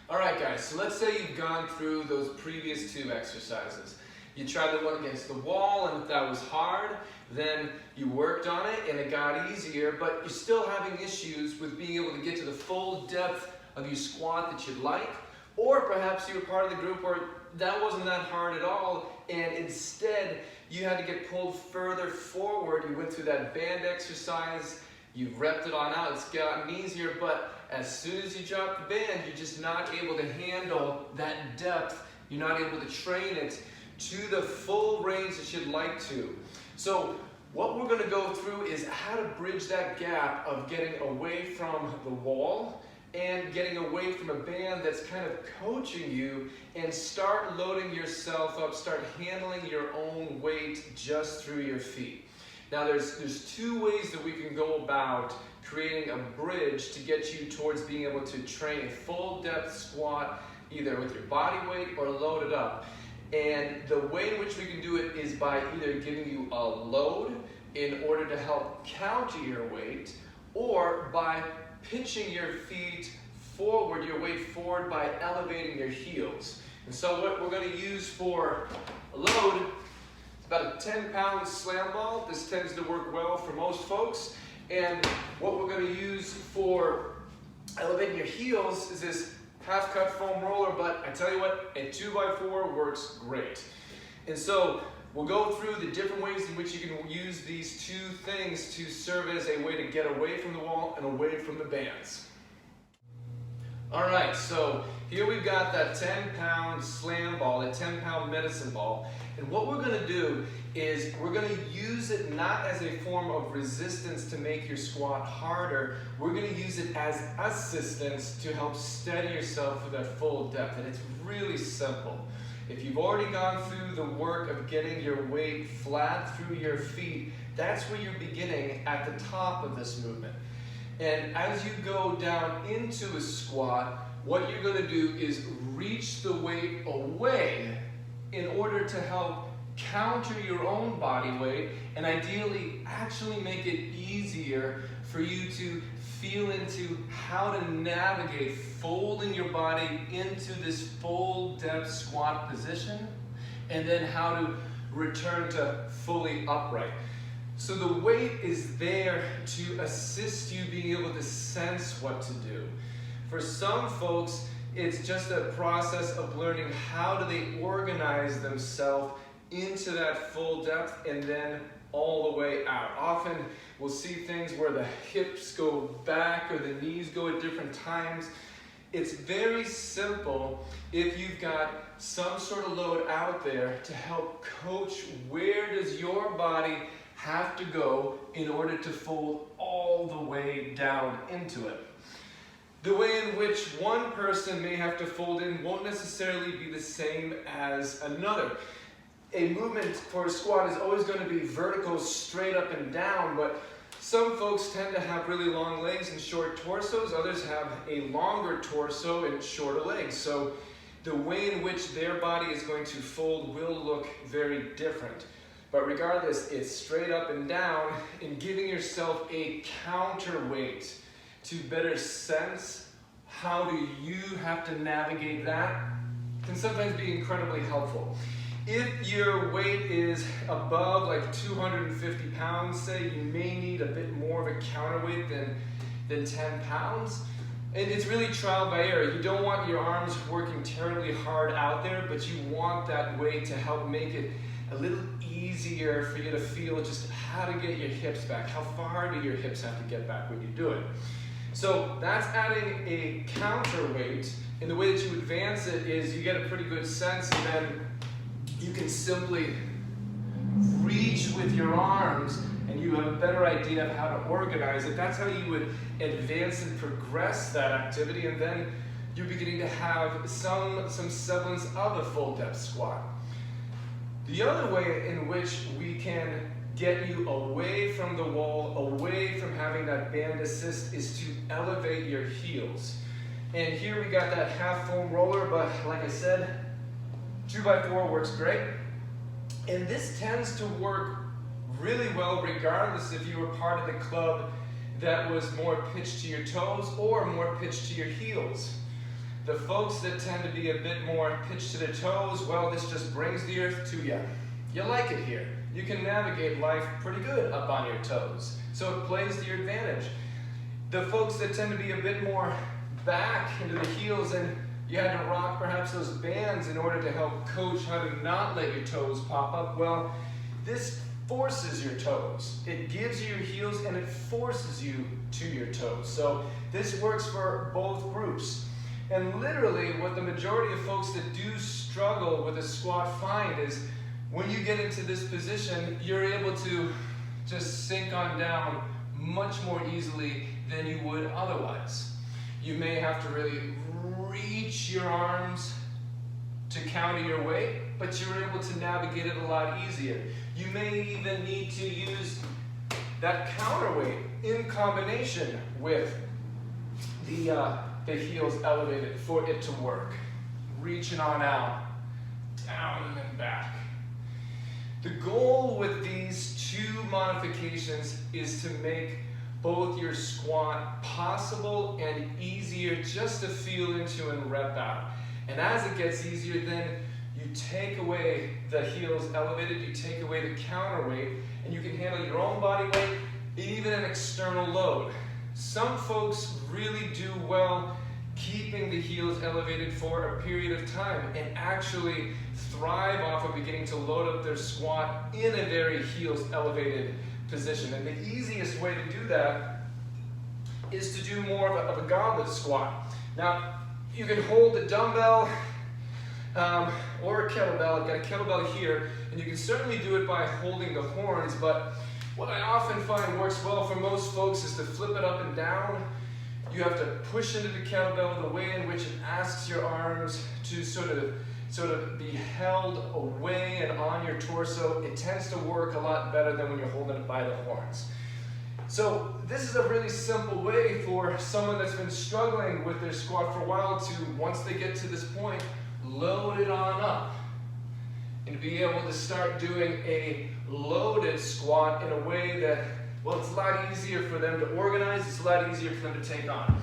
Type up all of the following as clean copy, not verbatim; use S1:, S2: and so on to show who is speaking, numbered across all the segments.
S1: Alright guys, so let's say you've gone through those previous two exercises. You tried the one against the wall, and if that was hard, then you worked on it and it got easier, but you're still having issues with being able to get to the full depth of your squat that you'd like. Or perhaps you were part of the group where that wasn't that hard at all, and instead you had to get pulled further forward. You went through that band exercise, you've repped it on out, it's gotten easier, but as soon as you drop the band, you're just not able to handle that depth. You're not able to train it to the full range that you'd like to. So what we're going to go through is how to bridge that gap of getting away from the wall and getting away from a band that's kind of coaching you, and start loading yourself up, start handling your own weight just through your feet. Now there's two ways that we can go about creating a bridge to get you towards being able to train a full depth squat, either with your body weight or loaded up. And the way in which we can do it is by either giving you a load in order to help counter your weight, or by pitching your feet forward, your weight forward, by elevating your heels. And so what we're going to use for a load, it's about a 10-pound slam ball. This tends to work well for most folks. And what we're going to use for elevating your heels is this half-cut foam roller, but I tell you what, a 2x4 works great. And so we'll go through the different ways in which you can use these two things to serve as a way to get away from the wall and away from the bands. Alright, so here we've got that 10-pound slam ball, a 10-pound medicine ball, and what we're going to do is we're going to use it not as a form of resistance to make your squat harder. We're going to use it as assistance to help steady yourself for that full depth, and it's really simple. If you've already gone through the work of getting your weight flat through your feet, that's where you're beginning at the top of this movement. And as you go down into a squat, what you're going to do is reach the weight away in order to help counter your own body weight, and ideally actually make it easier for you to feel into how to navigate folding your body into this full depth squat position, and then how to return to fully upright. So the weight is there to assist you being able to sense what to do. For some folks, it's just a process of learning how do they organize themselves into that full depth and then all the way out. Often we'll see things where the hips go back or the knees go at different times. It's very simple if you've got some sort of load out there to help coach where does your body have to go in order to fold all the way down into it. The way in which one person may have to fold in won't necessarily be the same as another. A movement for a squat is always going to be vertical, straight up and down, but some folks tend to have really long legs and short torsos. Others have a longer torso and shorter legs. So the way in which their body is going to fold will look very different. But regardless, it's straight up and down, and giving yourself a counterweight to better sense how do you have to navigate that can sometimes be incredibly helpful. If your weight is above like 250 pounds, say, you may need a bit more of a counterweight than 10 pounds. And it's really trial by error. You don't want your arms working terribly hard out there, but you want that weight to help make it a little easier for you to feel just how to get your hips back. How far do your hips have to get back when you do it? So that's adding a counterweight, and the way that you advance it is you get a pretty good sense, and then you can simply reach with your arms and you have a better idea of how to organize it. That's how you would advance and progress that activity, and then you're beginning to have some semblance of a full depth squat. The other way in which we can get you away from the wall, away from having that band assist, is to elevate your heels. And here we got that half foam roller, but like I said, 2x4 works great. And this tends to work really well regardless if you were part of the club that was more pitched to your toes or more pitched to your heels. The folks that tend to be a bit more pitched to their toes, well, this just brings the earth to you. You like it here. You can navigate life pretty good up on your toes, so it plays to your advantage. The folks that tend to be a bit more back into the heels, and you had to rock perhaps those bands in order to help coach how to not let your toes pop up, well, this forces your toes. It gives you your heels and it forces you to your toes. So this works for both groups. And literally what the majority of folks that do struggle with a squat find is when you get into this position, you're able to just sink on down much more easily than you would otherwise. You may have to really reach your arms to counter your weight, but you're able to navigate it a lot easier. You may even need to use that counterweight in combination with the heels elevated for it to work. Reaching on out, down and then back. The goal with these two modifications is to make both your squat possible and easier just to feel into and rep out. And as it gets easier, then you take away the heels elevated, you take away the counterweight, and you can handle your own body weight, even an external load. Some folks really do well keeping the heels elevated for a period of time and actually thrive off of beginning to load up their squat in a very heels elevated position. And the easiest way to do that is to do more of a goblet squat. Now, you can hold a dumbbell or a kettlebell. I've got a kettlebell here, and you can certainly do it by holding the horns, but what I often find works well for most folks is to flip it up and down. You have to push into the kettlebell the way in which it asks your arms to sort of be held away and on your torso. It tends to work a lot better than when you're holding it by the horns. So this is a really simple way for someone that's been struggling with their squat for a while to, once they get to this point, load it on up and be able to start doing a loaded squat in a way that, well, it's a lot easier for them to organize, it's a lot easier for them to take on.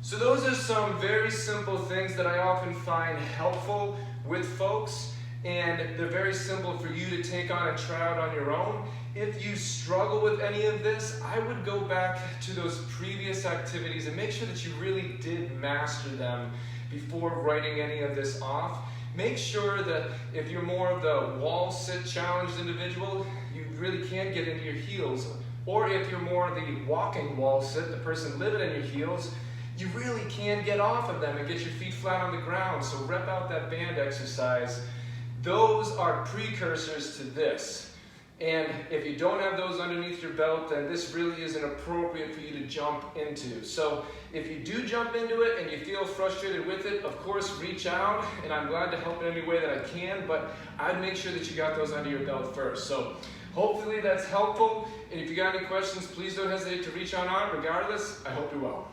S1: So those are some very simple things that I often find helpful with folks, and they're very simple for you to take on and try out on your own. If you struggle with any of this, I would go back to those previous activities and make sure that you really did master them before writing any of this off. Make sure that if you're more of the wall sit challenged individual, you really can get into your heels. Or if you're more of the walking wall sit, the person living in your heels, you really can get off of them and get your feet flat on the ground. So rep out that band exercise. Those are precursors to this. And if you don't have those underneath your belt, then this really isn't appropriate for you to jump into. So if you do jump into it and you feel frustrated with it, of course, reach out, and I'm glad to help in any way that I can, but I'd make sure that you got those under your belt first. So hopefully that's helpful, and if you got any questions, please don't hesitate to reach on out. Regardless, I hope you're well.